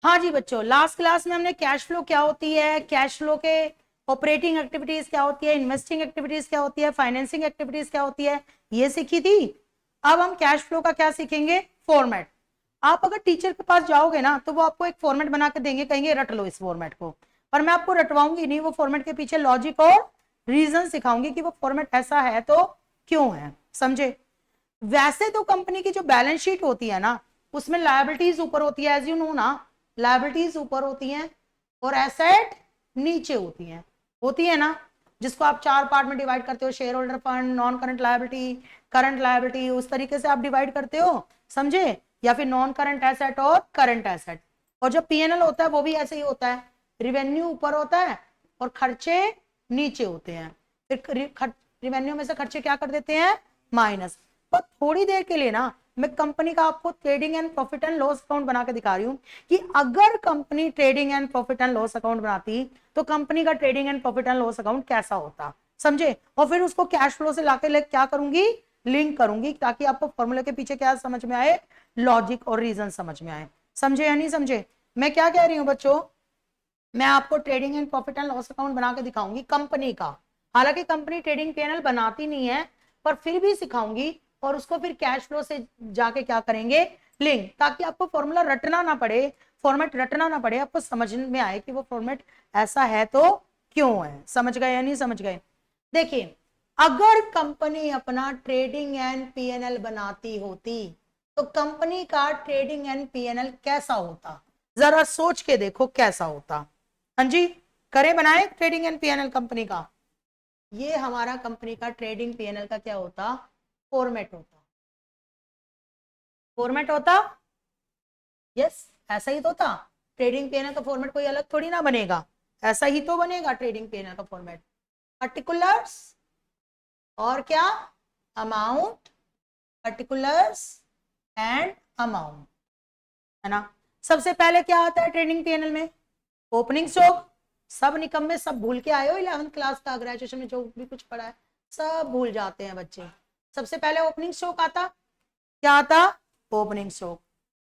हाँ जी बच्चों, last class में हमने कैश फ्लो क्या होती है, कैश फ्लो के ऑपरेटिंग एक्टिविटीज क्या होती है, इन्वेस्टिंग एक्टिविटीज क्या होती है, फाइनेंसिंग एक्टिविटीज क्या होती है, ये सीखी थी। अब हम कैश फ्लो का क्या सीखेंगे, फॉर्मेट। आप अगर टीचर के पास जाओगे ना तो वो आपको एक फॉर्मेट बना के देंगे, कहेंगे रट लो इस फॉर्मेट को। पर मैं आपको रटवाऊंगी नहीं, वो फॉर्मेट के पीछे लॉजिक और रीजन सिखाऊंगी कि वो फॉर्मेट ऐसा है तो क्यों है, समझे। वैसे तो कंपनी की जो बैलेंस शीट होती है ना, उसमें लायबिलिटीज ऊपर होती है, एज यू नो ना। लायबिलिटीज ऊपर होती हैं और एसेट नीचे होती है ना। जिसको आप चार पार्ट में डिवाइड करते हो, share holder fund, non current liability, current liability, उस तरीके से आप डिवाइड करते हो, समझे। या फिर नॉन करंट एसेट और करंट एसेट। और जो पीएनएल होता है वो भी ऐसे ही होता है, रिवेन्यू ऊपर होता है और खर्चे नीचे होते हैं। फिर रिवेन्यू में से खर्चे क्या कर देते हैं, माइनस। पर थोड़ी देर के लिए ना मैं कंपनी का आपको trading and profit and loss account बना के दिखा रही हूं कि अगर company trading and profit and loss account बनाती तो कंपनी का trading and profit and loss account कैसा होता, समझे। और फिर उसको कैश फ्लो से लाके क्या करूंगी, लिंक करूंगी, ताकि आपको फॉर्मूले के पीछे क्या समझ में आए, लॉजिक और रीजन समझ में आए। समझे या नहीं समझे। मैं क्या कह रही हूं बच्चों, मैं आपको trading and profit and loss account बना के दिखाऊंगी कंपनी का। हालांकि कंपनी ट्रेडिंग पीएनएल बनाती नहीं है, पर फिर भी सिखाऊंगी। और उसको फिर कैश फ्लो से जाके क्या करेंगे, लिंक, ताकि आपको फॉर्मूला रटना ना पड़े, फॉर्मेट रटना ना पड़े, आपको समझ में आए कि वो फॉर्मेट ऐसा है तो क्यों है। समझ गए या नहीं समझ गए। देखिए, अगर कंपनी अपना ट्रेडिंग एंड पीएनएल बनाती होती तो कंपनी का ट्रेडिंग एंड पीएनएल कैसा होता, जरा सोच के देखो कैसा होता। हाँ जी, करें, बनाए ट्रेडिंग एंड पीएनएल कंपनी का। ये हमारा कंपनी का ट्रेडिंग पीएनएल का क्या होता, फॉर्मेट होता। फॉर्मेट होता, यस, ऐसा ही तो था। ट्रेडिंग पीएनएल का फॉर्मेट कोई अलग थोड़ी ना बनेगा, ऐसा ही तो बनेगा ट्रेडिंग पीएनएल का फॉर्मेट। पर्टिकुलर्स और क्या, अमाउंट, पर्टिकुलर्स एंड अमाउंट, है ना। सबसे पहले क्या आता है ट्रेडिंग पीएनएल में, ओपनिंग स्टॉक। सब निकम्मे सब भूल के आए हो 11th क्लास का, ग्रेजुएशन में जो भी कुछ पढ़ा है सब भूल जाते हैं बच्चे। सबसे पहले ओपनिंग स्टॉक आता, क्या आता, ओपनिंग स्टॉक।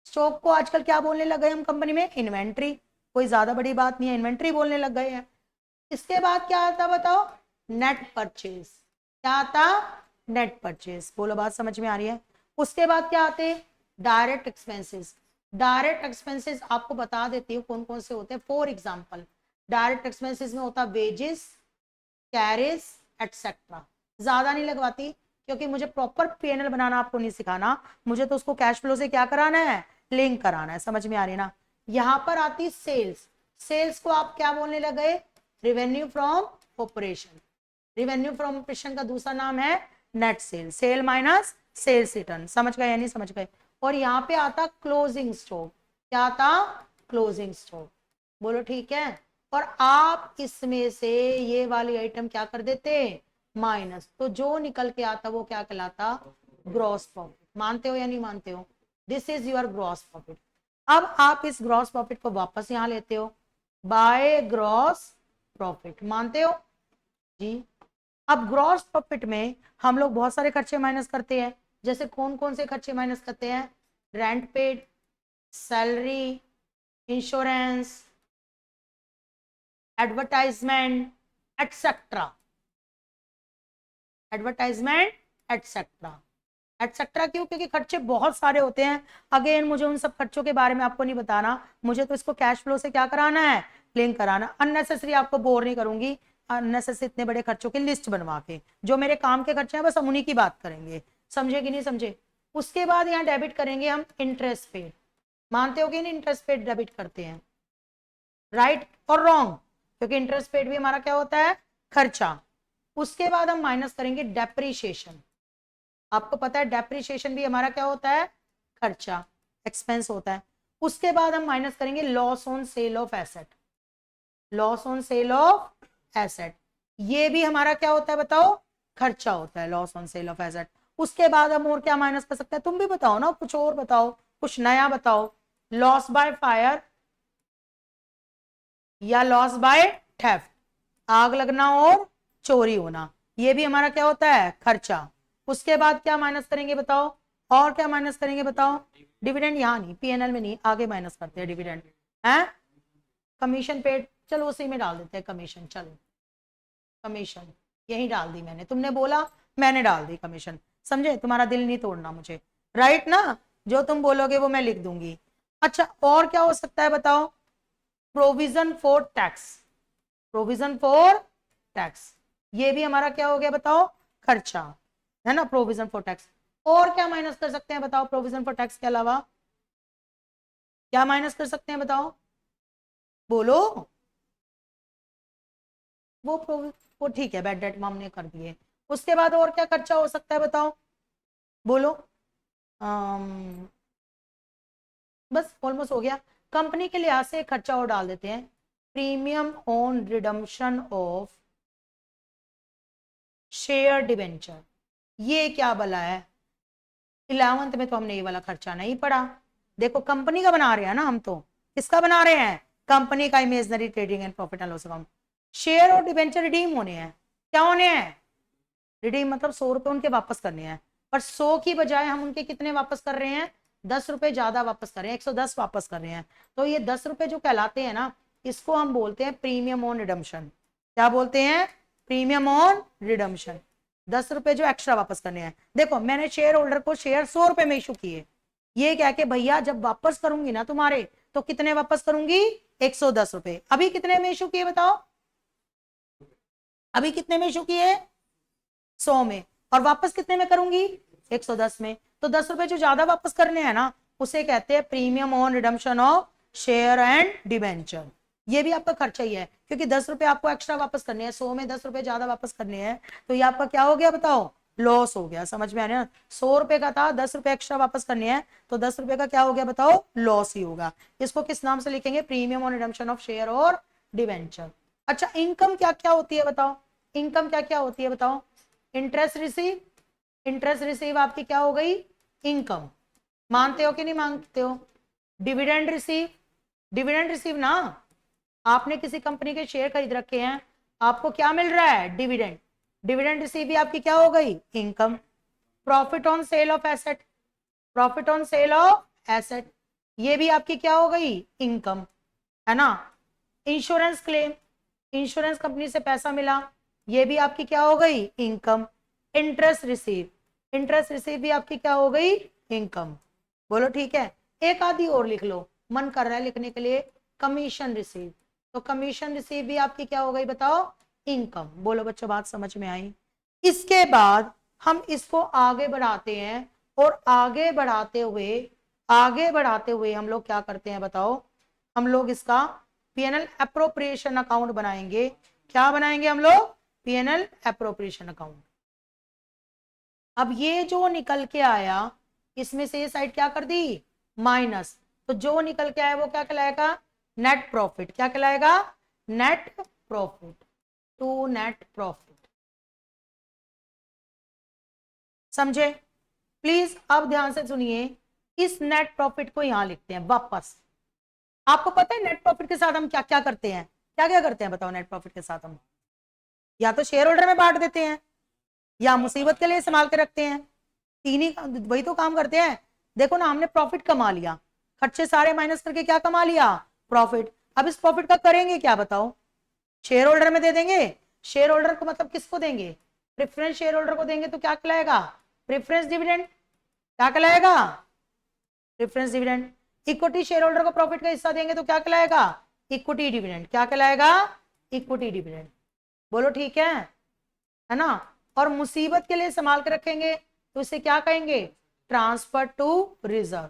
स्टॉक को आजकल क्या बोलने लग गए हम कंपनी में, इन्वेंट्री। कोई ज्यादा बड़ी बात नहीं है, इन्वेंट्री बोलने लग गए हैं। इसके बाद क्या आता बताओ, नेट परचेज। क्या आता, नेट परचेज। बोलो बात समझ में आ रही है। उसके बाद क्या आते, डायरेक्ट एक्सपेंसेस। डायरेक्ट एक्सपेंसेस आपको बता देती हूँ कौन कौन से होते हैं। फॉर एग्जाम्पल, डायरेक्ट एक्सपेंसेस में होता वेजेस, कैरेज, एटसेट्रा। ज्यादा नहीं लगवाती, क्योंकि मुझे प्रॉपर पीएनएल बनाना आपको नहीं सिखाना, मुझे तो उसको कैश फ्लो से क्या कराना है, लिंक कराना है। समझ में आ रही ना। यहां पर आती सेल्स। सेल्स को आप क्या बोलने लगे, revenue from operation. Revenue from operation का दूसरा नाम है net sale, sale minus sales return. समझ गए या नहीं समझ गए। और यहाँ पे आता क्लोजिंग स्टॉक। क्या आता, क्लोजिंग स्टॉक। बोलो ठीक है। और आप इसमें से ये वाली आइटम क्या कर देते, माइनस। तो जो निकल के आता वो क्या कहलाता, ग्रॉस प्रॉफिट। मानते हो या नहीं मानते हो, this is your gross profit. अब आप इस ग्रॉस प्रॉफिट को वापस यहां लेते हो, बाय ग्रॉस प्रॉफिट। मानते हो जी। अब ग्रॉस प्रॉफिट में हम लोग बहुत सारे खर्चे माइनस करते हैं। जैसे कौन कौन से खर्चे माइनस करते हैं, rent paid, salary, insurance, advertisement, etcetera. Advertisement, etcetera. Etcetera क्यों, क्योंकि खर्चे बहुत सारे होते हैं। अगेन मुझे उन सब खर्चों के बारे में आपको नहीं बताना, मुझे तो इसको कैश फ्लो से क्या कराना है, लिंक कराना। अननेसेसरी आपको बोर नहीं करूंगी, अननेसेसरी इतने बड़े खर्चों की लिस्ट बनवा के। जो मेरे काम के खर्चे हैं बस हम उन्हीं की बात करेंगे, समझे कि नहीं समझे। उसके बाद यहाँ डेबिट करेंगे हम इंटरेस्ट पेड। मानते हो कि नहीं, इंटरेस्ट पेड डेबिट करते हैं, राइट और रॉन्ग, क्योंकि इंटरेस्ट पेड भी हमारा क्या होता है, खर्चा। उसके बाद हम माइनस करेंगे डेप्रीशिएशन। आपको पता है डेप्रीशिएशन भी हमारा क्या होता है, खर्चा, एक्सपेंस होता है। उसके बाद हम माइनस करेंगे loss on sale of asset. Loss on sale of asset, ये भी हमारा क्या होता है बताओ, खर्चा होता है, loss on sale of asset. उसके बाद हम और क्या माइनस कर सकते हैं, तुम भी बताओ ना, कुछ और बताओ, कुछ नया बताओ। लॉस बाय फायर या लॉस बाय थेफ्ट, आग लगना और चोरी होना, ये भी हमारा क्या होता है, खर्चा। उसके बाद क्या माइनस करेंगे बताओ, और क्या माइनस करेंगे बताओ, डिविडेंड। यहाँ नहीं, पीएनएल में नहीं, आगे माइनस करते हैं डिविडेंड। है कमीशन पेड, चलो उसी में डाल देते हैं कमीशन, चलो कमीशन यही डाल दी मैंने, तुमने बोला मैंने डाल दी कमीशन, समझे, तुम्हारा दिल नहीं तोड़ना मुझे, राइट ना, जो तुम बोलोगे वो मैं लिख दूंगी। अच्छा और क्या हो सकता है बताओ, provision for tax, provision for tax, ये भी हमारा क्या हो गया बताओ, खर्चा है ना, प्रोविजन फॉर टैक्स। और क्या माइनस कर सकते हैं बताओ, प्रोविजन फॉर टैक्स के अलावा क्या माइनस कर सकते हैं बताओ, बोलो, वो ठीक है, बैड डेट हमने कर दिए, उसके बाद और क्या खर्चा हो सकता है बताओ, बोलो। अम, बस ऑलमोस्ट हो गया, कंपनी के लिहाज से खर्चा और डाल देते हैं, premium on redemption of share debenture, ये क्या भला है, 11th में तो हमने ये वाला खर्चा नहीं पढ़ा, देखो कंपनी का बना रहे हैं ना हम तो, किसका बना रहे हैं, कंपनी का imaginary trading and profit and loss account, share और डिवेंचर रिडीम होने हैं, क्या होने हैं, रिडीम मतलब 100 रुपए उनके वापस करने हैं, पर 100 की बजाय हम उनके कितने वापस कर रहे हैं, 10 रुपए ज्यादा वापस कर रहे हैं, 110 वापस कर रहे हैं, तो ये 10 रुपए जो कहलाते हैं ना, इसको हम बोलते हैं प्रीमियम ऑन रिडम्पशन, क्या बोलते हैं, प्रीमियम ऑन रिडम्पशन, 10 रुपए जो एक्स्ट्रा वापस करने हैं। देखो मैंने शेयर होल्डर को शेयर 100 रुपए में इशू किए, ये कह के भैया जब वापस करूंगी ना तुम्हारे तो कितने वापस करूंगी, 110 रुपए, अभी कितने में इशू किए बताओ, अभी कितने में इशू किए, 100 में, और वापस कितने में करूंगी, 110 में, तो 10 रुपए जो ज्यादा वापस करने हैं ना उसे कहते हैं premium on redemption of share and debenture, ये भी आपका खर्चा ही है, क्योंकि 10 रुपए आपको एक्स्ट्रा वापस करने हैं, 100 में 10 रुपए ज्यादा वापस करने हैं, तो ये आपका क्या हो गया बताओ, लॉस हो गया, समझ में आ रहा है, 100 रुपए का था, 10 रुपए एक्स्ट्रा वापस करने हैं, तो 10 रुपए का क्या हो गया बताओ, लॉस ही होगा, इसको किस नाम से लिखेंगे, premium on redemption of share और डिबेंचर। अच्छा इनकम क्या क्या होती है बताओ, इनकम क्या क्या होती है बताओ, इंटरेस्ट रिसीव, इंटरेस्ट रिसीव आपकी क्या हो गई, इनकम, मानते हो कि नहीं मानते हो, डिविडेंड रिसीव, डिविडेंड रिसीव ना, आपने किसी कंपनी के शेयर खरीद रखे हैं, आपको क्या मिल रहा है, डिविडेंड, डिविडेंड रिसीव भी आपकी क्या हो गई, income. Profit on sale of asset, profit on sale of asset, ये भी आपकी क्या हो गई, इनकम, है ना। इंश्योरेंस क्लेम, इंश्योरेंस कंपनी से पैसा मिला, ये भी आपकी क्या हो गई, income. Interest receive, interest receive भी आपकी क्या हो गई, इनकम, बोलो ठीक है। एक आधी और लिख लो, मन कर रहा है लिखने के लिए, कमीशन रिसीव, तो कमीशन रिसीव भी आपकी क्या हो गई बताओ, इनकम, बोलो बच्चों बात समझ में आई। इसके बाद हम इसको आगे बढ़ाते हैं, और आगे बढ़ाते हुए, आगे बढ़ाते हुए हम लोग क्या करते हैं बताओ, हम लोग इसका पीएनएल अप्रोप्रिएशन अकाउंट बनाएंगे, क्या बनाएंगे हम लोग, पीएनएल अप्रोप्रिएशन अकाउंट। अब ये जो निकल के आया, इसमें से ये साइड क्या कर दी, माइनस, तो जो निकल के आया वो क्या कहलाएगा, नेट प्रॉफिट, क्या कहलाएगा, net profit, to net profit, समझे। प्लीज अब ध्यान से सुनिए, इस नेट प्रॉफिट को यहां लिखते हैं वापस। आपको पता है नेट प्रॉफिट के साथ हम क्या क्या करते हैं, क्या क्या करते हैं बताओ, नेट प्रॉफिट के साथ हम या तो शेयर होल्डर में बांट देते हैं, या मुसीबत के लिए संभाल के रखते हैं, तीन ही वही तो काम करते हैं। देखो ना हमने प्रॉफिट कमा लिया, खर्चे सारे माइनस करके क्या कमा लिया, प्रॉफिट, अब इस प्रॉफिट का करेंगे क्या बताओ, शेयर होल्डर में दे देंगे, शेयर होल्डर को मतलब किसको देंगे, प्रेफरेंस शेयर होल्डर को देंगे, तो क्या कहलाएगा, प्रेफरेंस डिविडेंड, क्या कहलाएगा, preference dividend. Equity share holder को प्रॉफिट का हिस्सा देंगे तो क्या कहलाएगा, इक्विटी डिविडेंड, क्या कहलाएगा, इक्विटी डिविडेंड, बोलो ठीक है ना। और मुसीबत के लिए संभाल के रखेंगे तो इसे क्या कहेंगे, ट्रांसफर टू रिजर्व,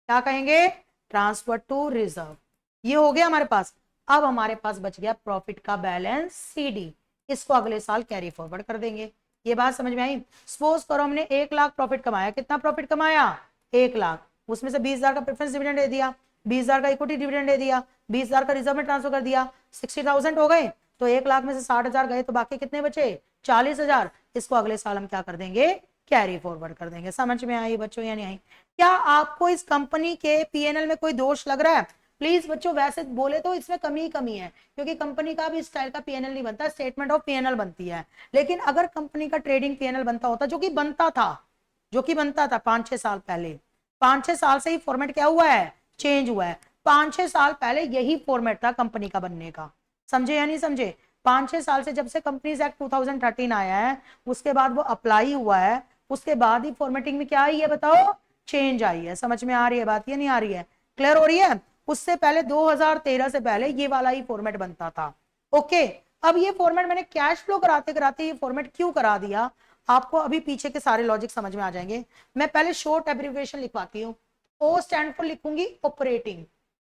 क्या कहेंगे, ट्रांसफर टू रिजर्व। ये हो गया हमारे पास। अब हमारे पास बच गया प्रॉफिट का बैलेंस सीडी, इसको अगले साल कैरी फॉरवर्ड कर देंगे। ये बात समझ में आई। सपोज करो हमने 1 लाख प्रॉफिट कमाया, कितना प्रॉफिट कमाया, 1 लाख, उसमें से 20,000 का प्रेफरेंस डिविडेंड दे दिया, 20,000 का इक्विटी डिविडेंड दे दिया, 20,000 का रिजर्व में ट्रांसफर कर दिया, 60,000 हो गए, तो 1 लाख में से 60,000 गए तो बाकी कितने बचे, 40,000। इसको अगले साल हम क्या कर देंगे, कैरी फॉरवर्ड कर देंगे। समझ में आई बच्चों या नहीं आई। क्या आपको इस कंपनी के पीएनएल में कोई दोष लग रहा है, प्लीज बच्चों, वैसे बोले तो इसमें कमी ही कमी है, क्योंकि कंपनी का भी स्टाइल का पीएनएल नहीं बनता, स्टेटमेंट ऑफ पीएनएल बनती है। लेकिन अगर कंपनी का ट्रेडिंग पीएनएल बनता होता, जो कि बनता था, जो कि बनता था 5-6 साल पहले, 5-6 साल से ही फॉर्मेट क्या हुआ है, चेंज हुआ है, 5-6 साल पहले यही फॉर्मेट था कंपनी का बनने का, समझे या नहीं समझे। 5-6 साल से जब से कंपनीज एक्ट 2013 आया है, उसके बाद वो अप्लाई हुआ है, उसके बाद ही फॉर्मेटिंग में क्या आई है बताओ, चेंज आई है। समझ में आ रही है बात या नहीं आ रही है, क्लियर हो रही है। उससे पहले 2013 से पहले ये वाला ही फॉर्मेट बनता था। ओके, अब ये फॉर्मेट मैंने कैश फ्लो कराते कराते ये फॉर्मेट क्यों करा दिया, आपको अभी पीछे के सारे लॉजिक समझ में आ जाएंगे। मैं पहले शॉर्ट एब्रिविएशन लिखवाती हूँ। ओ स्टैंड फॉर लिखूंगी ऑपरेटिंग,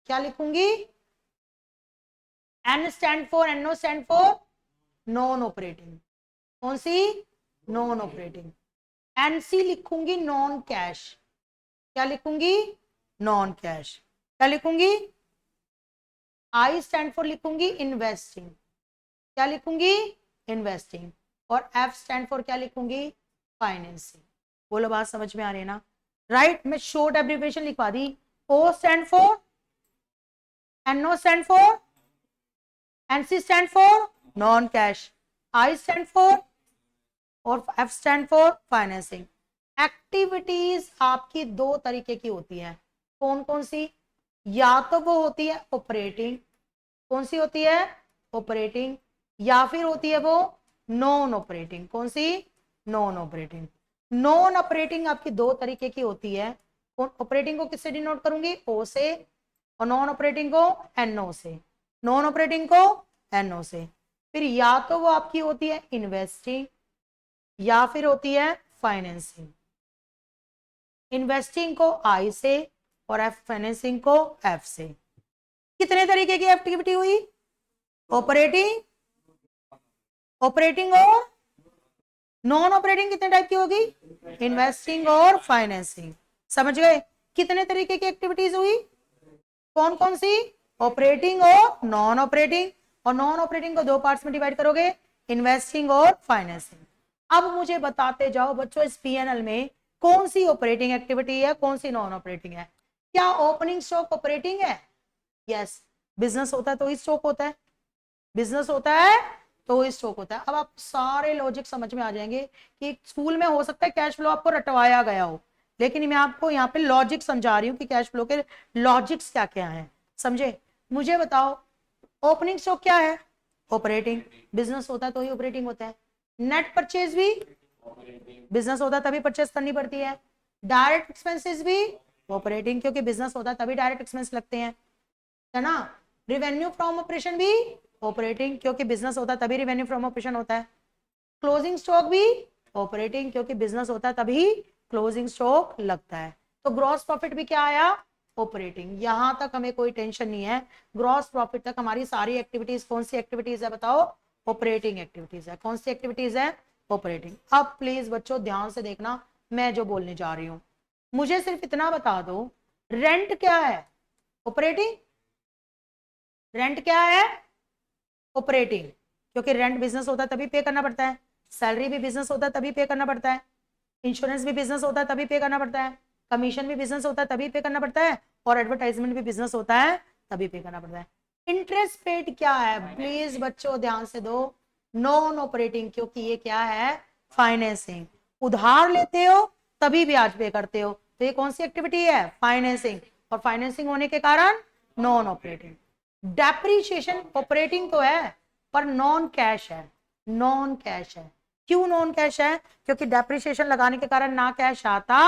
क्या लिखूंगी, N stand for, NO stand for non operating, कौन सी, नॉन ऑपरेटिंग। एनसी लिखूंगी नॉन कैश, क्या लिखूंगी, नॉन कैश। क्या लिखूंगी, आई स्टैंड फॉर लिखूंगी इन्वेस्टिंग, क्या लिखूंगी, इन्वेस्टिंग। और एफ स्टैंड फॉर क्या लिखूंगी, फाइनेंसिंग। बोलो बात समझ में आ रही है ना, राइट। मैं शॉर्ट एब्रिविएशन लिखवा दी। O stand for, NO stand for, NC stand for non cash, I stand for और F stand for financing. Activities आपकी दो तरीके की होती है, कौन कौन सी, या तो वो होती है ऑपरेटिंग, कौन सी होती है, ऑपरेटिंग, या फिर होती है वो नॉन ऑपरेटिंग, कौन सी, नॉन ऑपरेटिंग। नॉन ऑपरेटिंग आपकी दो तरीके की होती है। ऑपरेटिंग को किससे डिनोट करूंगी, ओ से, और नॉन ऑपरेटिंग को एनओ से, नॉन ऑपरेटिंग को एनओ से। फिर या तो वो आपकी होती है इन्वेस्टिंग या फिर होती है फाइनेंसिंग। इन्वेस्टिंग को आई से और एफ फाइनेंसिंग को एफ से। कितने तरीके की एक्टिविटी हुई, ऑपरेटिंग, ऑपरेटिंग और नॉन ऑपरेटिंग कितने टाइप की होगी, इन्वेस्टिंग और फाइनेंसिंग। समझ गए, कितने तरीके की एक्टिविटीज हुई, कौन कौन सी, ऑपरेटिंग और नॉन ऑपरेटिंग। और नॉन ऑपरेटिंग को दो पार्ट्स में डिवाइड करोगे, इन्वेस्टिंग और फाइनेंसिंग। अब मुझे बताते जाओ बच्चों, इस पीएनएल में कौन सी ऑपरेटिंग एक्टिविटी है, कौन सी नॉन ऑपरेटिंग है। क्या ओपनिंग स्टॉक ऑपरेटिंग है, यस। बिजनेस होता है तो ही स्टॉक होता है, बिजनेस होता है तो ही स्टॉक होता है। अब आप सारे लॉजिक समझ में आ जाएंगे कि स्कूल में हो सकता है कैश फ्लो आपको रटवाया गया हो, लेकिन मैं आपको यहाँ पे लॉजिक समझा रही हूँ कि कैश फ्लो के लॉजिक्स क्या क्या हैं, समझे। मुझे बताओ, ओपनिंग स्टॉक क्या है, ऑपरेटिंग, बिजनेस होता है तो ही ऑपरेटिंग होता है। नेट परचेज भी बिजनेस होता है तभी परचेज करनी पड़ती है। डायरेक्ट एक्सपेंसेस भी ऑपरेटिंग, क्योंकि बिजनेस होता है तभी डायरेक्ट एक्सपेंस लगते हैं, है ना। रिवेन्यू फ्रॉम ऑपरेशन भी ऑपरेटिंग, क्योंकि बिजनेस होता है तभी रिवेन्यू फ्रॉम ऑपरेशन होता है। क्लोजिंग स्टॉक भी ऑपरेटिंग, क्योंकि बिजनेस होता है तभी क्लोजिंग स्टॉक लगता है। तो ग्रॉस प्रॉफिट भी क्या आया, ऑपरेटिंग। यहां तक हमें कोई टेंशन नहीं है, ग्रॉस प्रॉफिट तक हमारी सारी एक्टिविटीज कौन सी एक्टिविटीज है बताओ, ऑपरेटिंग एक्टिविटीज है। कौन सी एक्टिविटीज है, ऑपरेटिंग। अब प्लीज बच्चों ध्यान से देखना मैं जो बोलने जा रही हूं, मुझे सिर्फ इतना बता दो, रेंट क्या है, ऑपरेटिंग, रेंट क्या है, ऑपरेटिंग, क्योंकि रेंट बिजनेस होता है तभी पे करना पड़ता है। सैलरी भी बिजनेस होता है तभी पे करना पड़ता है। इंश्योरेंस भी बिजनेस होता है तभी पे करना पड़ता है। कमीशन भी बिजनेस होता है तभी पे करना पड़ता है। और एडवर्टाइजमेंट भी बिजनेस होता है तभी पे करना पड़ता है। इंटरेस्ट पेड क्या है, प्लीज बच्चों ध्यान से दो, नॉन ऑपरेटिंग, क्योंकि ये क्या है, फाइनेंसिंग। उधार लेते हो तभी ब्याज पे करते हो, तो ये कौन सी एक्टिविटी है, फाइनेंसिंग। और फाइनेंसिंग होने के कारण नॉन ऑपरेटिंग। डेप्रीशिएशन ऑपरेटिंग तो है पर नॉन कैश है, नॉन कैश है। क्यों नॉन कैश है, क्योंकि डेप्रीशिएशन लगाने के कारण ना कैश आता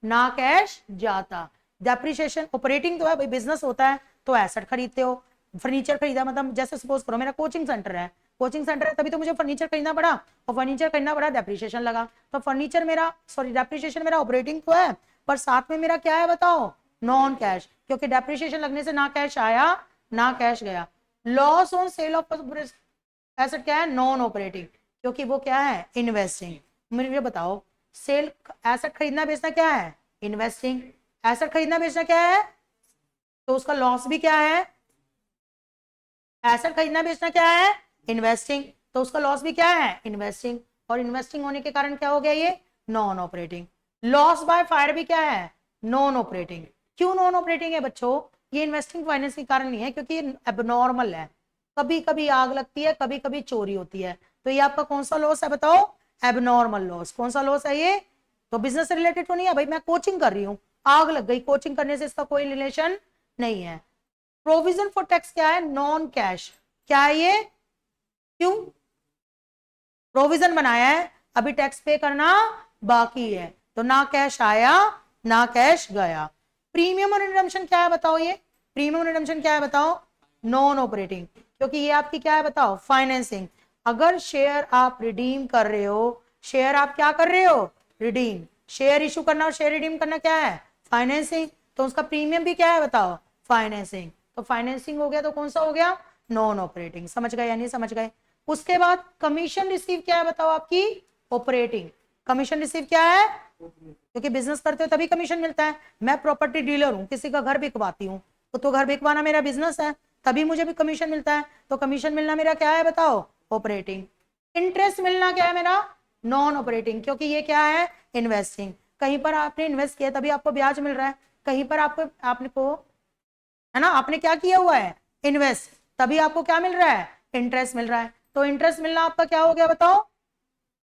ना कैश जाता। डेप्रीशिएशन ऑपरेटिंग तो है भाई, बिजनेस होता है तो एसेट खरीदते हो, फर्नीचर खरीदा, मतलब जैसे सपोज करो मेरा कोचिंग सेंटर है, कोचिंग सेंटर है तभी तो मुझे फर्नीचर खरीदना पड़ा, और फर्नीचर खरीदना पड़ा, डेप्रीशिएशन लगा, तो फर्नीचर मेरा, सॉरी डेप्रीशिएशन मेरा ऑपरेटिंग तो है पर साथ में मेरा क्या है बताओ, नॉन कैश, क्योंकि डेप्रीशिएशन लगने से ना कैश आया ना कैश गया। Loss on sale of asset क्या है, नॉन ऑपरेटिंग, क्योंकि वो क्या है, इन्वेस्टिंग। मुझे बताओ, सेल एसेट खरीदना बेचना क्या है, इन्वेस्टिंग। एसेट खरीदना बेचना क्या है, तो उसका लॉस भी क्या है, एसेट खरीदना बेचना क्या है, इन्वेस्टिंग, तो उसका लॉस भी क्या है, इन्वेस्टिंग। और इन्वेस्टिंग होने के कारण क्या हो गया, ये non operating. Loss by fire भी क्या है, नॉन ऑपरेटिंग। क्यों नॉन ऑपरेटिंग है बच्चों, ये इन्वेस्टिंग फाइनेंस के कारण नहीं है, क्योंकि ये एबनॉर्मल है, कभी कभी आग लगती है, कभी कभी चोरी होती है, तो ये आपका कौन सा लॉस है बताओ, एबनॉर्मल लॉस। कौन सा लॉस है ये, तो बिजनेस से रिलेटेड तो नहीं है भाई, मैं कोचिंग कर रही हूँ, आग लग गई, कोचिंग करने से इसका कोई रिलेशन नहीं है। प्रोविजन फॉर टैक्स क्या है? Non cash. क्या है ये? क्यों? प्रोविजन बनाया है, अभी टैक्स पे करना बाकी है, तो ना कैश आया ना कैश गया। प्रीमियम और रिडम्पशन क्या है बताओ? ये प्रीमियम और रिडम्पशन क्या है बताओ? नॉन ऑपरेटिंग, क्योंकि ये आपकी क्या है बताओ? फाइनेंसिंग। अगर शेयर आप रिडीम कर रहे हो, शेयर आप क्या कर रहे हो? रिडीम। शेयर इशू करना और शेयर रिडीम करना क्या है? फाइनेंसिंग। तो उसका प्रीमियम भी क्या है बताओ? फाइनेंसिंग। तो फाइनेंसिंग हो गया, तो कौन सा हो गया? Non operating. समझ गए या नहीं समझ गए? उसके बाद कमीशन रिसीव क्या है बताओ? आपकी ऑपरेटिंग। कमीशन रिसीव क्या है? क्योंकि बिजनेस करते हो तभी कमीशन मिलता है। मैं प्रॉपर्टी डीलर हूं, किसी का घर बिकवाती हूँ, तो घर बिकवाना मेरा बिजनेस है, तभी मुझे भी कमीशन मिलता है। तो कमीशन मिलना मेरा क्या है बताओ? ऑपरेटिंग। इंटरेस्ट मिलना क्या है मेरा? नॉन ऑपरेटिंग, क्योंकि ये क्या है? इन्वेस्टिंग। कहीं पर आपने इन्वेस्ट किया तभी आपको ब्याज मिल रहा है, कहीं पर आपको आपने को है ना, आपने क्या किया हुआ है? इन्वेस्ट, तभी आपको क्या मिल रहा है? इंटरेस्ट मिल रहा है। तो इंटरेस्ट मिलना आपका क्या हो गया बताओ?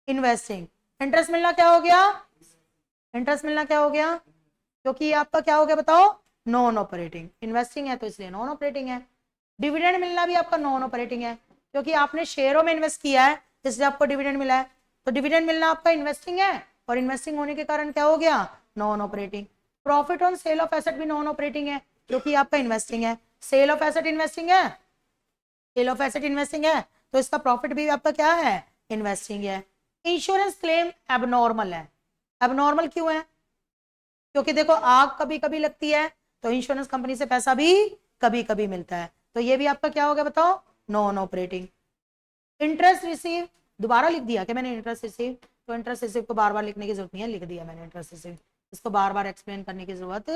इन्वेस्टिंग। इंटरेस्ट मिलना क्या हो गया? इंटरेस्ट मिलना क्या हो गया? क्योंकि ये आपका क्या हो गया बताओ? Non operating. इन्वेस्टिंग है तो इसलिए नॉन ऑपरेटिंग है। डिविडेंड मिलना भी आपका नॉन ऑपरेटिंग है, क्योंकि आपने शेयरों में इन्वेस्ट किया है इसलिए आपको डिविडेंड मिला है। तो डिविडेंड मिलना आपका इन्वेस्टिंग है, और इन्वेस्टिंग होने के कारण क्या हो गया? Non operating. Profit on sale of asset भी नॉन ऑपरेटिंग है, क्योंकि आपका इन्वेस्टिंग है। सेल ऑफ एसेट इन्वेस्टिंग है, सेल ऑफ एसेट इन्वेस्टिंग है, तो इसका प्रॉफिट भी आपका क्या है? इन्वेस्टिंग है। इंश्योरेंस क्लेम एबनॉर्मल है। एबनॉर्मल क्यों है? क्योंकि देखो आग कभी कभी लगती है, तो इंश्योरेंस कंपनी से पैसा भी कभी कभी मिलता है, तो ये भी आपका क्या हो गया बताओ? Non operating. इंटरेस्ट रिसीव, दोबारा लिख दिया क्या मैंने इंटरेस्ट रिसीव? तो इंटरेस्ट रिसीव को बार बार लिखने की जरूरत नहीं है, लिख दिया मैंने इंटरेस्ट रिसीव, इसको बार बार एक्सप्लेन करने की जरूरत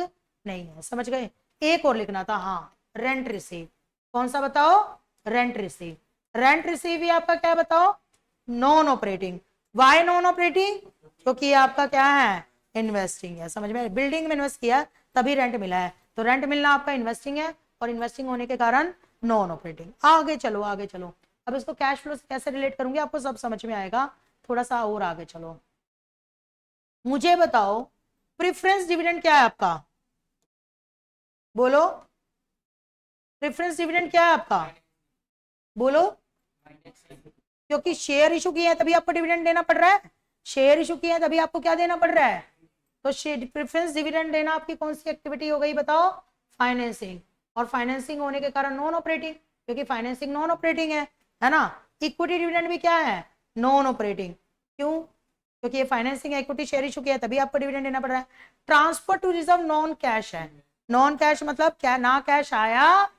नहीं है। समझ गए? एक और लिखना था, हाँ, रेंट रिसीव। कौन सा बताओ? Rent receive. रेंट रिसीव भी आपका क्या बताओ? Non operating. Why non operating? क्योंकि ये आपका क्या है? इन्वेस्टिंग है। समझ में? बिल्डिंग में इन्वेस्ट किया तभी रेंट मिला है, तो रेंट मिलना आपका इन्वेस्टिंग है, और इन्वेस्टिंग होने के कारण नॉन ऑपरेटिंग। आगे चलो आगे चलो, अब इसको कैश फ्लो से कैसे रिलेट करूंगी आपको सब समझ में आएगा। थोड़ा सा और आगे चलो, मुझे बताओ प्रेफरेंस डिविडेंड क्या है आपका? बोलो, प्रेफरेंस डिविडेंड क्या है आपका? बोलो। क्योंकि शेयर इशू किए हैं तभी आपको डिविडेंड देना पड़ रहा है, शेयर इशू किए हैं तभी आपको क्या देना पड़ रहा है? तो प्रेफरेंस डिविडेंड देना आपकी कौन सी एक्टिविटी हो गई बताओ? फाइनेंसिंग। और फाइनेंसिंग होने के कारण नॉन ऑपरेटिंग, क्योंकि फाइनेंसिंग नॉन ऑपरेटिंग है ना। इक्विटी डिविडेंड भी क्या है? Non operating. क्यों? क्योंकि ये फाइनेंसिंग है, इक्विटी शेयर इशू किया है तभी आपको डिविडेंड देना पड़ रहा है। Transfer to reserve non cash है। नॉन कैश मतलब क्या? ना कैश आया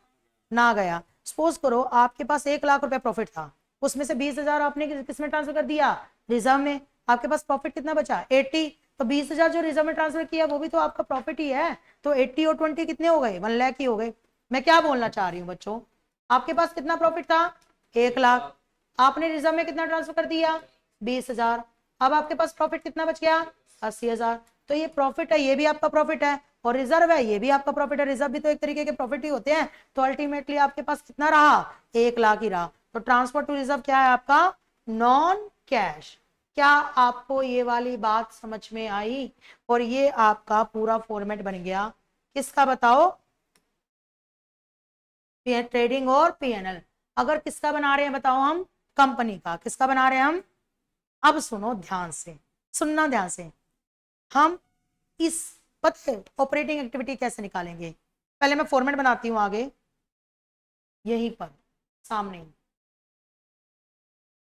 ना गया। सपोज करो आपके पास 1 लाख रुपए प्रॉफिट था, उसमें से 20,000 आपने किस में ट्रांसफर कर दिया? रिजर्व में। आपके पास प्रॉफिट कितना बचा? 80। तो 20,000 जो रिजर्व में ट्रांसफर किया वो भी तो आपका प्रॉफिट ही है, तो 80 और 20 कितने हो गए? 1 लाख ही हो गए। मैं क्या बोलना चाह रही हूँ बच्चों, आपके पास कितना प्रॉफिट था? 1 लाख। आपने रिजर्व में कितना ट्रांसफर कर दिया? 20,000। अब आपके पास प्रॉफिट कितना बच गया? 80,000। तो ये प्रॉफिट है, ये भी आपका प्रॉफिट है, और रिजर्व है, ये भी आपका प्रॉफिट है। रिजर्व भी तो एक तरीके के प्रॉफिट ही होते हैं। तो अल्टीमेटली आपके पास कितना रहा? 1 लाख ही रहा। तो ट्रांसफर टू रिजर्व क्या है आपका? Non cash. क्या आपको ये वाली बात समझ में आई? और ये आपका पूरा फॉर्मेट बन गया किसका बताओ? ट्रेडिंग और पीएनएल। अगर किसका बना रहे हैं बताओ हम? कंपनी का। किसका बना रहे हैं हम? अब सुनो ध्यान से, सुनना ध्यान से। हम इस पता है ऑपरेटिंग एक्टिविटी कैसे निकालेंगे? पहले मैं फॉर्मेट बनाती हूं आगे, यहीं पर सामने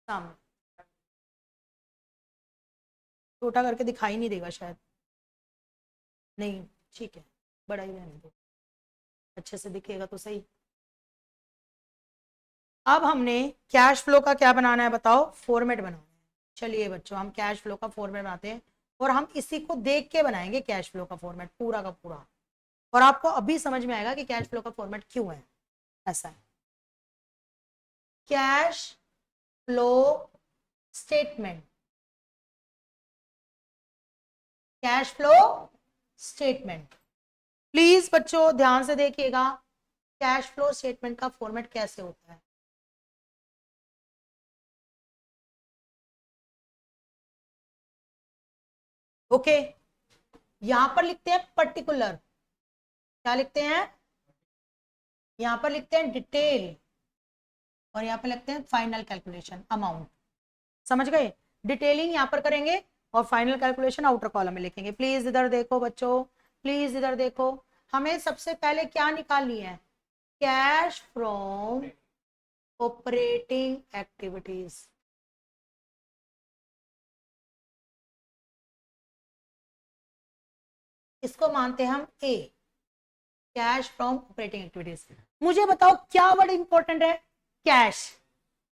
सामने, छोटा करके दिखाई नहीं देगा शायद, नहीं ठीक है, बड़ा ही रहने दो, अच्छे से दिखेगा तो सही। अब हमने कैश फ्लो का क्या बनाना है बताओ? फॉर्मेट बनाना है। चलिए बच्चों हम कैश फ्लो का फॉर्मेट बनाते हैं, और हम इसी को देख के बनाएंगे कैश फ्लो का फॉर्मेट पूरा का पूरा, और आपको अभी समझ में आएगा कि कैश फ्लो का फॉर्मेट क्यों है ऐसा है। Cash flow statement, cash flow statement. Please बच्चों ध्यान से देखिएगा कैश फ्लो स्टेटमेंट का फॉर्मेट कैसे होता है। ओके, यहां पर लिखते हैं पर्टिकुलर, क्या लिखते हैं? यहां पर लिखते हैं डिटेल और यहां पर लिखते हैं फाइनल कैलकुलेशन अमाउंट। समझ गए? डिटेलिंग यहां पर करेंगे और फाइनल कैलकुलेशन आउटर कॉलम में लिखेंगे। प्लीज इधर देखो बच्चों, प्लीज इधर देखो। हमें सबसे पहले क्या निकालनी है? Cash from operating activities. इसको मानते हैं हम ए, कैश फ्रॉम ऑपरेटिंग एक्टिविटीज। मुझे बताओ क्या वर्ड इंपॉर्टेंट है? कैश।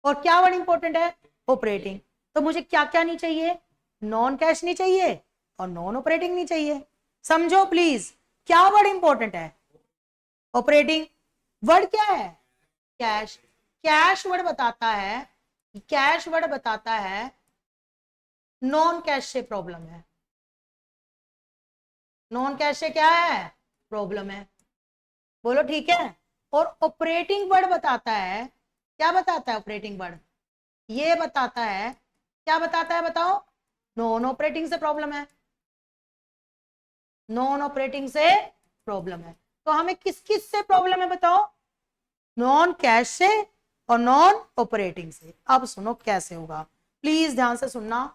और क्या वर्ड इंपॉर्टेंट है? ऑपरेटिंग। तो मुझे क्या क्या नहीं चाहिए? नॉन कैश नहीं चाहिए और नॉन ऑपरेटिंग नहीं चाहिए। समझो प्लीज, क्या वर्ड इंपॉर्टेंट है? ऑपरेटिंग। वर्ड क्या है? कैश। कैश वर्ड बताता है, कैश वर्ड बताता है नॉन कैश से प्रॉब्लम है। नॉन कैश से क्या है? प्रॉब्लम है। बोलो ठीक है। और ऑपरेटिंग वर्ड बताता है, क्या बताता है ऑपरेटिंग वर्ड? ये बताता है, क्या बताता है बताओ? नॉन ऑपरेटिंग से प्रॉब्लम है। नॉन ऑपरेटिंग से प्रॉब्लम है। तो हमें किस किस से प्रॉब्लम है बताओ? नॉन कैश से और नॉन ऑपरेटिंग से। अब सुनो कैसे होगा, प्लीज ध्यान से सुनना,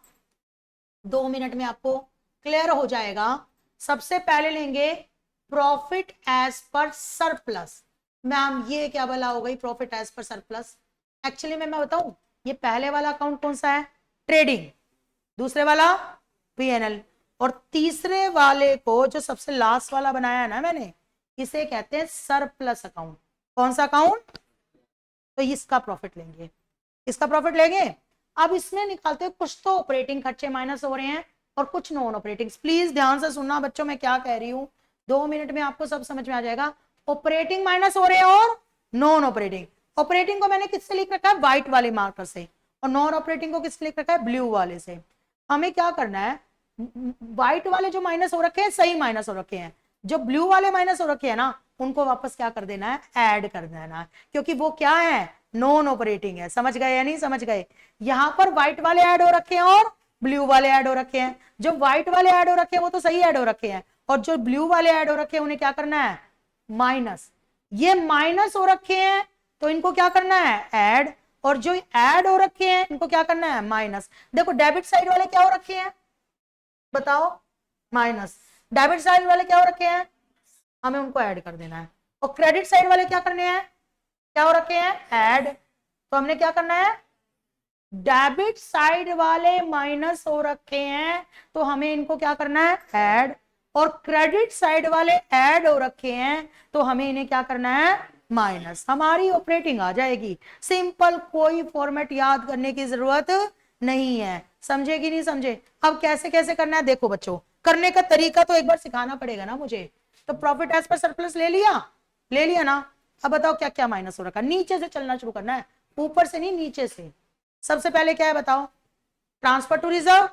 2 मिनट में आपको क्लियर हो जाएगा। सबसे पहले लेंगे profit as per surplus. Ma'am ये क्या भला हो गई profit as per surplus? Actually मैं बताऊं, ये पहले वाला अकाउंट कौन सा है? ट्रेडिंग। दूसरे वाला पीएनएल। और तीसरे वाले को जो सबसे लास्ट वाला बनाया है ना मैंने, इसे कहते हैं सरप्लस अकाउंट। कौन सा अकाउंट? तो इसका प्रॉफिट लेंगे, इसका प्रॉफिट लेंगे। अब इसमें निकालते हैं, कुछ तो ऑपरेटिंग खर्चे माइनस हो रहे हैं और कुछ नॉन ऑपरेटिंग। प्लीज ध्यान से सुनना बच्चों, मैं क्या कह रही हूं, 2 मिनट में आपको सब समझ में आ जाएगा। ऑपरेटिंग माइनस हो रहे हैं और नॉन ऑपरेटिंग। ऑपरेटिंग को मैंने किससे लिख रखा है? व्हाइट वाले मार्कर से। और नॉन ऑपरेटिंग को किससे लिख रखा है? ब्लू वाले से। हमें क्या करना है? व्हाइट वाले जो माइनस हो रखे हैं सही माइनस हो रखे हैं, जो ब्लू वाले माइनस हो रखे हैं ना उनको वापस क्या कर देना है? ऐड कर देना है, क्योंकि वो क्या है? नॉन ऑपरेटिंग है। समझ गए या नहीं समझ गए? यहां पर व्हाइट वाले ऐड हो रखे हैं और ब्लू वाले ऐड हो रखे हैं। जो व्हाइट वाले ऐड हो रखे हैं वो तो सही ऐड हो रखे हैं, और जो ब्लू वाले ऐड हो रखे हैं उन्हें क्या करना है? माइनस। ये माइनस हो रखे हैं तो इनको क्या करना है? ऐड। और जो ऐड हो रखे हैं इनको क्या करना है? माइनस। देखो डेबिट साइड वाले क्या हो रखे हैं बताओ? माइनस। डेबिट साइड वाले क्या हो रखे हैं? हमें उनको ऐड कर देना है। और क्रेडिट साइड वाले क्या करने हैं? क्या हो रखे हैं? ऐड। तो हमने क्या करना है? डेबिट साइड वाले माइनस हो रखे हैं तो हमें इनको क्या करना है? ऐड। और क्रेडिट साइड वाले ऐड हो रखे हैं तो हमें इन्हें क्या करना है? माइनस। हमारी ऑपरेटिंग आ जाएगी। सिंपल, कोई फॉर्मेट याद करने की जरूरत नहीं है। समझे कि नहीं समझे? अब कैसे कैसे करना है देखो बच्चों, करने का तरीका तो एक बार सिखाना पड़ेगा ना मुझे। तो प्रॉफिट एज पर सरप्लस ले लिया, ले लिया ना। अब बताओ क्या क्या माइनस हो रखा है? नीचे से चलना शुरू करना है, ऊपर से नहीं नीचे से। सबसे पहले क्या है बताओ? Transfer to reserve.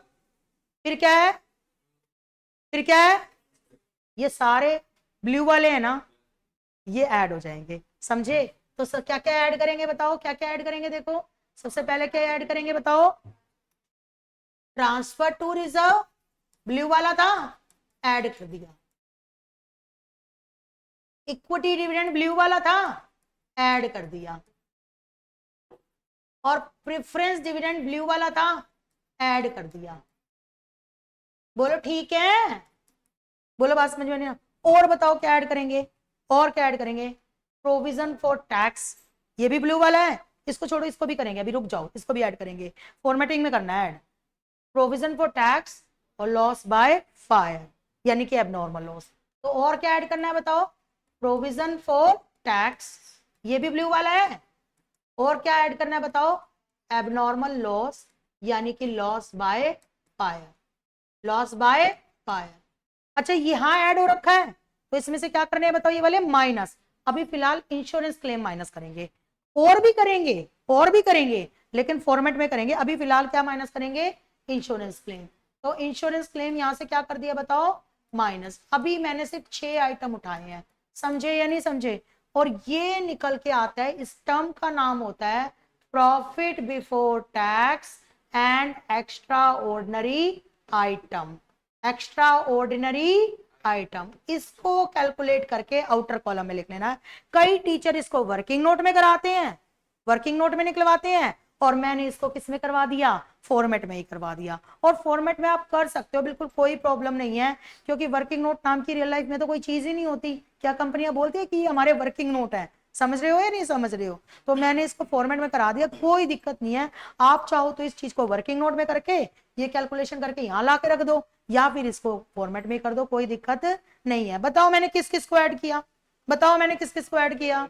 फिर क्या है? फिर क्या है? ये सारे ब्लू वाले हैं ना, ये ऐड हो जाएंगे। समझे? तो क्या क्या ऐड करेंगे बताओ? क्या क्या ऐड करेंगे देखो, सबसे पहले क्या ऐड करेंगे बताओ? ट्रांसफर टू रिजर्व ब्लू वाला था, ऐड कर दिया। इक्विटी डिविडेंड ब्लू वाला था, ऐड कर दिया। और प्रेफरेंस डिविडेंड ब्लू वाला था, ऐड कर दिया। बोलो ठीक है? बोलो बात समझ में नहीं? और बताओ क्या ऐड करेंगे? और क्या ऐड करेंगे? प्रोविजन फॉर टैक्स, ये भी ब्लू वाला है, इसको छोड़ो, इसको भी करेंगे, अभी रुक जाओ, इसको भी ऐड करेंगे। फॉर्मेटिंग में करना है ऐड। प्रोविजन फॉर टैक्स और लॉस बाय फायर, यानी कि एबनॉर्मल लॉस। तो और क्या ऐड करना है बताओ? प्रोविजन फॉर टैक्स, ये भी ब्लू वाला है। और क्या ऐड करना है बताओ? एबनॉर्मल लॉस, यानी कि loss by fire, loss by fire. अच्छा यहां ऐड हो रखा है तो इसमें से क्या करने हैं बताओ? ये वाले माइनस। अभी फिलहाल इंश्योरेंस क्लेम माइनस करेंगे, और भी करेंगे, और भी करेंगे, लेकिन फॉर्मेट में करेंगे। अभी फिलहाल क्या माइनस करेंगे? Insurance claim. तो इंश्योरेंस क्लेम यहां से क्या कर दिया बताओ? माइनस। अभी मैंने सिर्फ 6 आइटम उठाए हैं, समझे या नहीं समझे? और ये निकल के आता है, इस टर्म का नाम होता है profit before tax and extra ordinary item. Extra ordinary item, इसको कैलकुलेट करके आउटर कॉलम में लिख लेना है। कई टीचर इसको वर्किंग नोट में कराते हैं, वर्किंग नोट में निकलवाते हैं, और मैंने इसको किस में करवा दिया, फॉर्मेट में ही करवा दिया। और फॉर्मेट में आप कर सकते हो, बिल्कुल कोई प्रॉब्लम नहीं है, क्योंकि वर्किंग नोट नाम की रियल लाइफ में तो कोई चीज ही नहीं होती। क्या कंपनियां बोलती है कि हमारे वर्किंग नोट है, समझ रहे हो या नहीं समझ रहे हो? तो मैंने इसको फॉर्मेट में करा दिया, कोई दिक्कत नहीं है। आप चाहो तो इस चीज को वर्किंग नोट में करके ये कैलकुलेशन करके यहाँ ला के रख दो, या फिर इसको फॉर्मेट में कर दो, कोई दिक्कत नहीं है। बताओ मैंने किस किस को ऐड किया, बताओ मैंने किस किस को ऐड किया?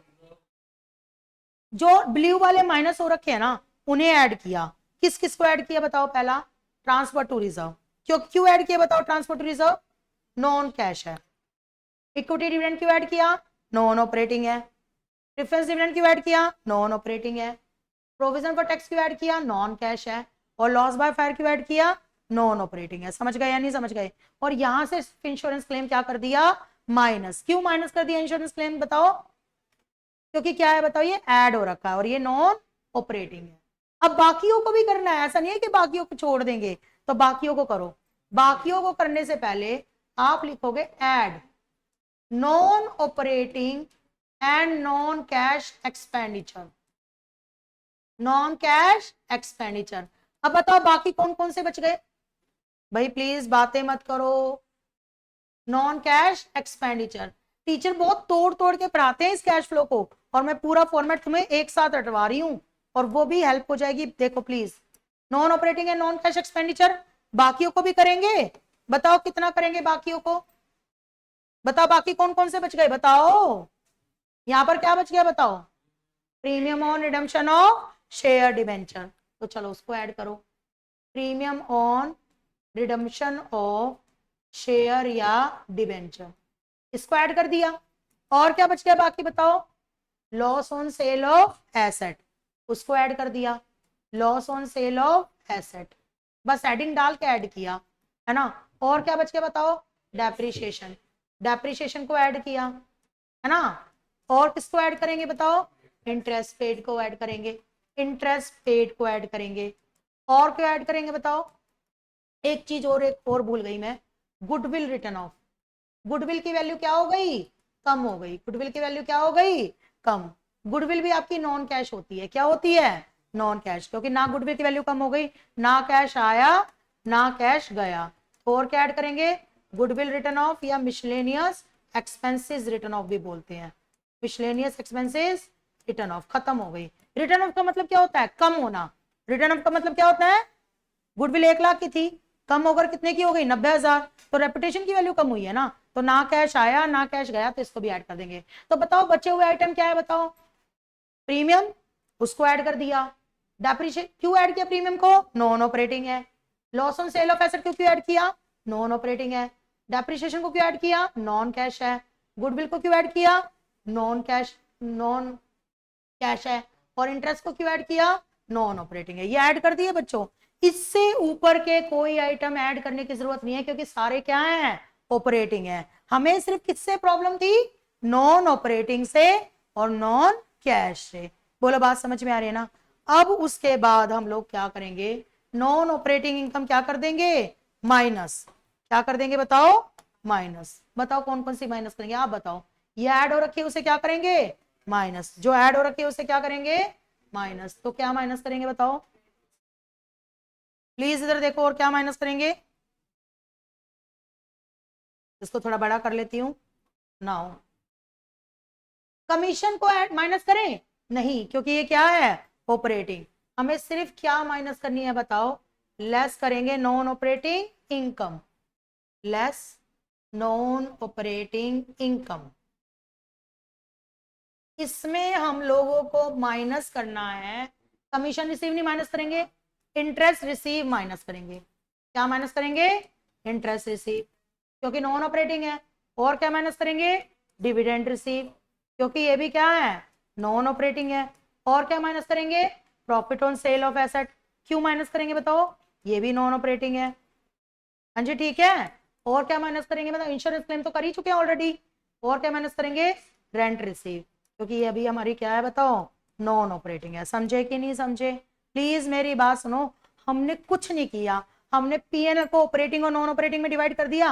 जो ब्लू वाले माइनस हो रखे हैं ना, उन्हें ऐड किया। किस किस को ऐड किया बताओ? पहला ट्रांसफर टू रिजर्व, क्यों ऐड किया बताओ? Transfer to reserve non cash है। इक्विटी डिविडेंड क्यों ऐड किया? नॉन ऑपरेटिंग है। प्रेफरेंस डिविडेंड क्यों ऐड किया? नॉन ऑपरेटिंग है। प्रोविजन फॉर टैक्स क्यों ऐड किया? नॉन कैश है। और लॉस बाय फायर क्यों ऐड किया? नॉन ऑपरेटिंग है। समझ गए या नहीं समझ गए? और यहां से इंश्योरेंस क्लेम क्या कर दिया? माइनस। क्यों माइनस कर दिया इंश्योरेंस क्लेम बताओ? क्योंकि क्या है बताओ? ये ऐड हो रखा है और ये नॉन ऑपरेटिंग है। अब बाकियों को भी करना है, ऐसा नहीं है कि बाकियों को छोड़ देंगे, तो बाकियों को करो। बाकियों को करने से पहले आप लिखोगे add non operating and non cash expenditure, non cash expenditure. अब बताओ बाकी कौन कौन से बच गए? भाई प्लीज बातें मत करो। नॉन कैश एक्सपेंडिचर, टीचर बहुत तोड़ तोड़ के पढ़ाते हैं इस कैश फ्लो को, और मैं पूरा फॉर्मेट तुम्हें एक साथ रटवा रही हूं, और वो भी हेल्प हो जाएगी। देखो please, non operating and non cash expenditure बाकियों को भी करेंगे। बताओ कितना करेंगे बाकियों को? बताओ बाकी कौन कौन से बच गए बताओ? यहां पर क्या बच गया बताओ? Premium on redemption of share debenture, तो चलो उसको ऐड करो। Premium on redemption of share या डिबेंचर, इसको ऐड कर दिया। और क्या बच गया बाकी बताओ? Loss on sale of asset, उसको ऐड कर दिया। Loss on sale of asset, बस एडिंग डाल के ऐड किया, है ना? और क्या बच गया बताओ? डेप्रिसिएशन, डेप्रिसिएशन को ऐड किया, है ना? और किसको ऐड करेंगे बताओ? इंटरेस्ट पेड को ऐड करेंगे, इंटरेस्ट पेड को ऐड करेंगे। और क्या ऐड करेंगे बताओ? एक चीज और, एक और भूल गई मैं, गुडविल रिटर्न ऑफ। गुडविल की वैल्यू क्या हो गई? कम हो गई। गुडविल की वैल्यू क्या हो गई? कम। गुडविल भी आपकी नॉन कैश होती है। क्या होती है? नॉन कैश, क्योंकि ना गुडविल की वैल्यू कम हो गई, ना कैश आया, ना कैश गया। तो और क्या ऐड करेंगे? गुडविल रिटर्न ऑफ, या मिसलेनियस एक्सपेंसेस रिटर्न ऑफ भी बोलते हैं। मिसलेनियस एक्सपेंसेस रिटर्न ऑफ खत्म हो गई। रिटर्न ऑफ का मतलब क्या होता है? कम होना। रिटर्न ऑफ का मतलब क्या होता है? गुडविल 1 लाख की थी, कम होकर कितने की हो गई? 90,000। तो रेपुटेशन की वैल्यू कम हुई है ना, तो ना कैश आया ना कैश गया, तो इसको भी ऐड कर देंगे। तो बताओ बचे हुए आइटम क्या है बताओ? प्रीमियम, उसको ऐड कर दिया। डेप्रिसिएशन क्यों ऐड किया? प्रीमियम को नॉन ऑपरेटिंग है। Loss on sale of asset क्यों ऐड किया? नॉन ऑपरेटिंग है। डेप्रिसिएशन को क्यों ऐड किया? नॉन कैश है। गुडविल को क्यों ऐड किया? नॉन कैश, नॉन कैश है। और इंटरेस्ट को क्यों ऐड किया? नॉन ऑपरेटिंग है। ये ऐड कर दिए बच्चों। इससे ऊपर के कोई आइटम ऐड करने की जरूरत नहीं है, क्योंकि सारे क्या हैं? ऑपरेटिंग है। हमें सिर्फ किससे प्रॉब्लम थी? नॉन ऑपरेटिंग से और नॉन कैश से। बोलो बात समझ में आ रही है ना? अब उसके बाद हम लोग क्या करेंगे? नॉन ऑपरेटिंग इनकम क्या कर देंगे? माइनस। क्या कर देंगे बताओ? माइनस। बताओ कौन कौन सी माइनस करेंगे? आप बताओ। ये ऐड हो रखी है उसे क्या करेंगे? माइनस। जो ऐड हो रखी है उसे क्या करेंगे? माइनस। तो क्या माइनस करेंगे बताओ प्लीज? इधर देखो, और क्या माइनस करेंगे? इसको थोड़ा बड़ा कर लेती हूं। नाउ कमीशन को ऐड माइनस करें? नहीं, क्योंकि ये क्या है? ऑपरेटिंग। हमें सिर्फ क्या माइनस करनी है बताओ? लेस करेंगे non operating income, less non operating income. इसमें हम लोगों को माइनस करना है, कमीशन रिसीव नहीं माइनस करेंगे, इंटरेस्ट रिसीव माइनस करेंगे। क्या माइनस करेंगे? इंटरेस्ट रिसीव, क्योंकि नॉन ऑपरेटिंग है। और क्या माइनस करेंगे? डिविडेंड रिसीव, क्योंकि ये भी क्या है? नॉन ऑपरेटिंग है। और क्या माइनस करेंगे? Profit on sale of asset. क्यों माइनस करेंगे बताओ? ये भी नॉन ऑपरेटिंग है। हाँ जी ठीक है। और क्या माइनस करेंगे बताओ? इंश्योरेंस क्लेम तो कर ही चुके हैं ऑलरेडी। और क्या माइनस करेंगे? रेंट रिसीव, क्योंकि ये अभी हमारी क्या है बताओ? नॉन ऑपरेटिंग है। समझे कि नहीं समझे? प्लीज मेरी बात सुनो, हमने कुछ नहीं किया, हमने पीएनएल को ऑपरेटिंग और नॉन ऑपरेटिंग में डिवाइड कर दिया।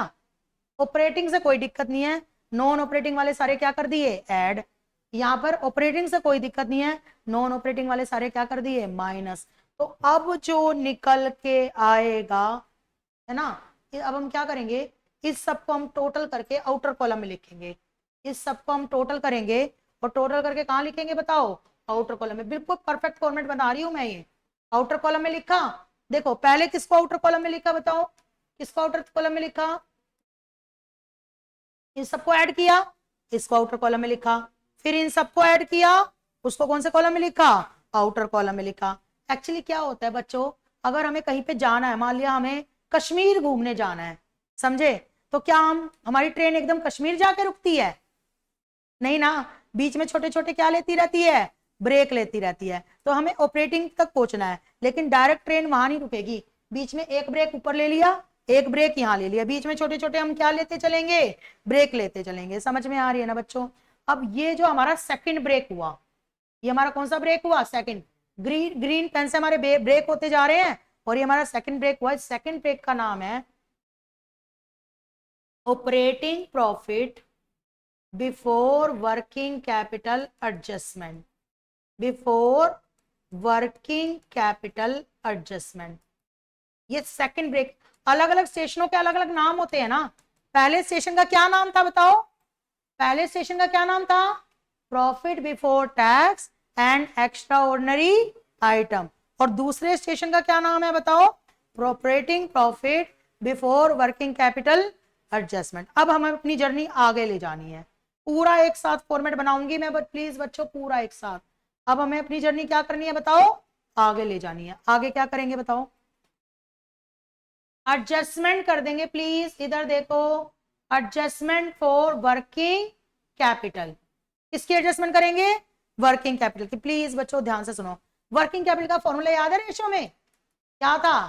ऑपरेटिंग से कोई दिक्कत नहीं है, नॉन ऑपरेटिंग वाले सारे क्या कर दिए, ऐड। यहाँ पर ऑपरेटिंग से कोई दिक्कत नहीं है, नॉन ऑपरेटिंग वाले सारे क्या कर दिए, माइनस। तो अब जो निकल के आएगा, है ना, अब हम क्या करेंगे, इस सबको हम टोटल करके आउटर कॉलम में लिखेंगे। इस सबको हम टोटल करेंगे और टोटल करके कहाँ लिखेंगे बताओ, आउटर कॉलम में। बिल्कुल परफेक्ट फॉर्मेट बना रही हूं मैं ये। आउटर कॉलम में लिखा, देखो पहले किसको आउटर कॉलम में लिखा बताओ, किसको आउटर कॉलम में लिखा, इन सबको ऐड किया, इसको आउटर कॉलम में लिखा, फिर इन सबको ऐड किया, उसको कौन से कॉलम में लिखा, आउटर कॉलम में लिखा। एक्चुअली क्या होता है बच्चों, अगर हमें कहीं पे जाना है, मान लिया हमें कश्मीर घूमने जाना है, समझे, तो क्या हम, हमारी ट्रेन एकदम कश्मीर जाके रुकती है, नहीं ना, बीच में छोटे छोटे क्या लेती रहती है, ब्रेक लेती रहती है। तो हमें ऑपरेटिंग तक पहुंचना है, लेकिन डायरेक्ट ट्रेन वहां नहीं रुकेगी, बीच में एक ब्रेक ऊपर ले लिया, एक ब्रेक यहाँ ले लिया, बीच में छोटे छोटे हम क्या लेते चलेंगे, ब्रेक लेते चलेंगे। समझ में आ रही है ना बच्चों। अब ये जो हमारा सेकंड ब्रेक हुआ, ये हमारा कौन सा ब्रेक हुआ, सेकंड। ग्रीन ग्रीन पेन से हमारे ब्रेक होते जा रहे हैं, और ये हमारा सेकंड ब्रेक हुआ। सेकंड ब्रेक का नाम है operating profit before working capital adjustment, before working capital adjustment. ये सेकंड ब्रेक। अलग अलग स्टेशनों के अलग अलग नाम होते हैं ना। पहले स्टेशन का क्या नाम था बताओ, पहले स्टेशन का क्या नाम था, profit before tax and extra ordinary item. और दूसरे स्टेशन का क्या नाम है बताओ, operating profit before working capital adjustment. अब हमें अपनी जर्नी आगे ले जानी है, पूरा एक साथ फॉर्मेट बनाऊंगी मैं, बट प्लीज बच्चों पूरा एक साथ। अब हमें अपनी जर्नी क्या करनी है बताओ, आगे ले जानी है। आगे क्या करेंगे बताओ, एडजस्टमेंट कर देंगे प्लीज, इधर देखो, एडजस्टमेंट फॉर वर्किंग कैपिटल। किसकी एडजस्टमेंट करेंगे, वर्किंग कैपिटल की। प्लीज बच्चों ध्यान से सुनो, वर्किंग कैपिटल का फॉर्मूला याद है रेशो में, क्या था,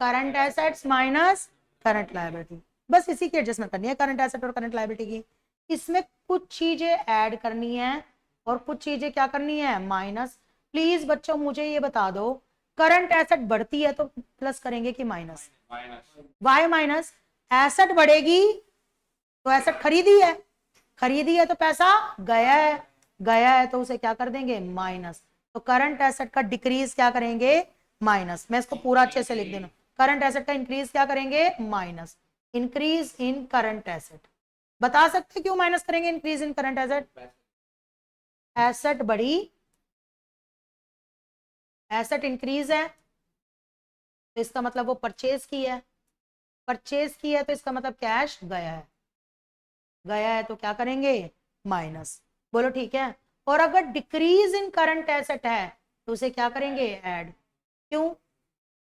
current assets minus current liability. बस इसी की एडजस्टमेंट करनी है, करंट एसेट और करंट लायबिलिटी की। इसमें कुछ चीजें ऐड करनी है और कुछ चीजें क्या करनी है, माइनस। प्लीज बच्चों मुझे ये बता दो, करंट एसेट बढ़ती है तो प्लस करेंगे कि माइनस, वाई माइनस। एसेट बढ़ेगी तो एसेट खरीदी है, खरीदी है तो पैसा गया है, गया है तो उसे क्या कर देंगे, माइनस। तो करंट एसेट का डिक्रीज क्या करेंगे, माइनस। मैं इसको पूरा अच्छे से लिख देना, करंट एसेट का इंक्रीज क्या करेंगे, minus. Increase in current asset, बता सकते क्यों माइनस करेंगे increase in current asset, asset बढ़ी, एसेट इंक्रीज है तो इसका मतलब वो परचेज की है, परचेज की है तो इसका मतलब कैश गया है, गया है तो क्या करेंगे, माइनस। बोलो ठीक है। और अगर डिक्रीज इन करंट एसेट है तो उसे क्या करेंगे, ऐड। क्यों,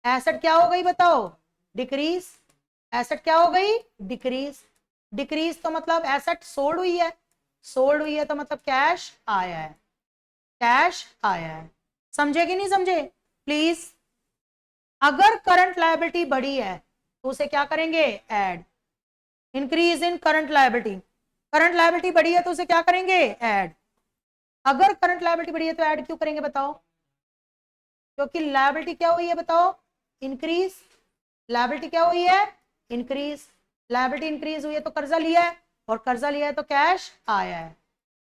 एसेट क्या हो गई बताओ, डिक्रीज, एसेट क्या हो गई, डिक्रीज। डिक्रीज तो मतलब एसेट सोल्ड हुई है, सोल्ड हुई है तो मतलब कैश आया है, कैश आया है। समझे कि नहीं समझे प्लीज। अगर करंट लायबिलिटी बढ़ी है तो उसे क्या करेंगे, add. Increase in current liability, current liability बढ़ी है तो उसे क्या करेंगे, ऐड। अगर करंट लायबिलिटी बढ़ी है तो ऐड क्यों करेंगे बताओ, क्योंकि लायबिलिटी क्या हुई है बताओ, इंक्रीज। लायबिलिटी क्या हुई है, इंक्रीज। लायबिलिटी इंक्रीज हुई है तो कर्जा लिया है, और कर्जा लिया है तो कैश आया है।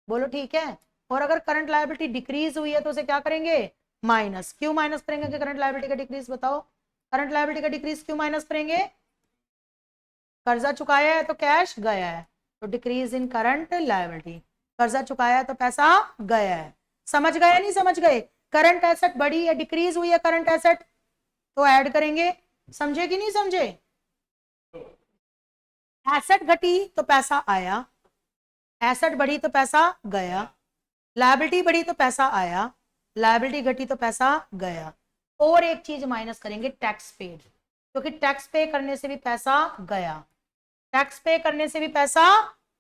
बोलो ठीक है। और अगर करंट लायबिलिटी डिक्रीज हुई है तो उसे क्या करेंगे, माइनस। क्यों माइनस करेंगे कि करंट लायबिलिटी का डिक्रीज, बताओ करंट लायबिलिटी का डिक्रीज क्यों माइनस करेंगे, कर्जा चुकाया है तो कैश गया है, तो डिक्रीज इन करंट लायबिलिटी। कर्जा चुकाया है तो पैसा गया है। समझ गए नहीं समझ गए, करंट एसेट बढ़ी है, डिक्रीज हुई है करंट एसेट तो ऐड करेंगे। समझे कि नहीं समझे, एसेट घटी तो पैसा आया, एसेट बढ़ी तो पैसा गया, लायबिलिटी बढ़ी तो पैसा आया, लायबिलिटी घटी तो पैसा गया। और एक चीज माइनस करेंगे, टैक्स पेड, क्योंकि टैक्स पे करने से भी पैसा गया, टैक्स पे करने से भी पैसा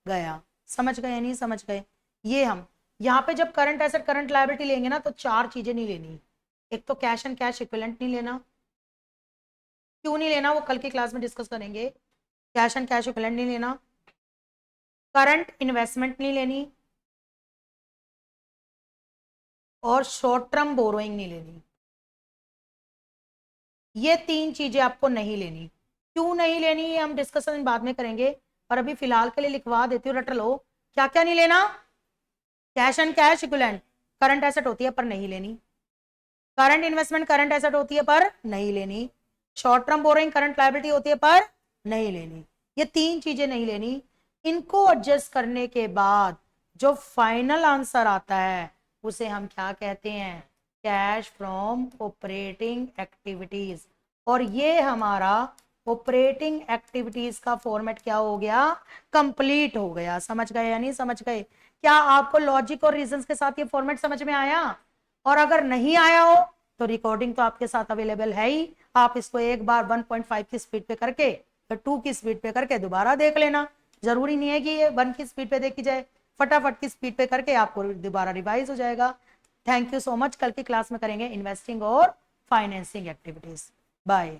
गया। समझ गए नहीं समझ गए। ये हम यहाँ पे जब करंट एसेट करंट लायबिलिटी लेंगे ना तो चार चीजें नहीं लेनी। एक तो कैश एंड कैश इक्विवेलेंट नहीं लेना, क्यों नहीं लेना वो कल की क्लास में डिस्कस करेंगे। कैश एंड कैश इक्विवेलेंट नहीं लेना, करंट इन्वेस्टमेंट नहीं लेनी, और शॉर्ट टर्म बोरोइंग नहीं लेनी। ये तीन चीजें आपको नहीं लेनी। क्यों नहीं लेनी ये हम डिस्कशन बाद में करेंगे। और अभी फिलहाल के लिए लिखवा देती हूँ, रट लो। क्या क्या नहीं लेना? Cash and cash equivalent current asset होती है पर नहीं लेनी, करंट इन्वेस्टमेंट करंट एसेट होती है पर नहीं लेनी, short term borrowing current liability होती है पर नहीं लेनी, ये तीन चीजें नहीं लेनी। इनको एडजस्ट करने के बाद जो फाइनल आंसर आता है उसे हम क्या कहते हैं? Cash from operating activities. और ये हमारा ऑपरेटिंग एक्टिविटीज का फॉर्मेट क्या हो गया? कंप्लीट हो गया। समझ गए या नहीं समझ गए? क्या आपको लॉजिक और रीजंस के साथ ये फॉर्मेट समझ में आया? और अगर नहीं आया हो तो रिकॉर्डिंग तो आपके साथ अवेलेबल है ही, आप इसको एक बार 1.5 की स्पीड पे करके या 2 की स्पीड पे करके दोबारा देख लेना। जरूरी नहीं है कि ये 1 की स्पीड पे देखी जाए, फटाफट की स्पीड पे करके आपको दोबारा रिवाइज हो जाएगा। Thank you so much. कल की क्लास में करेंगे इन्वेस्टिंग और फाइनेंसिंग एक्टिविटीज। बाय।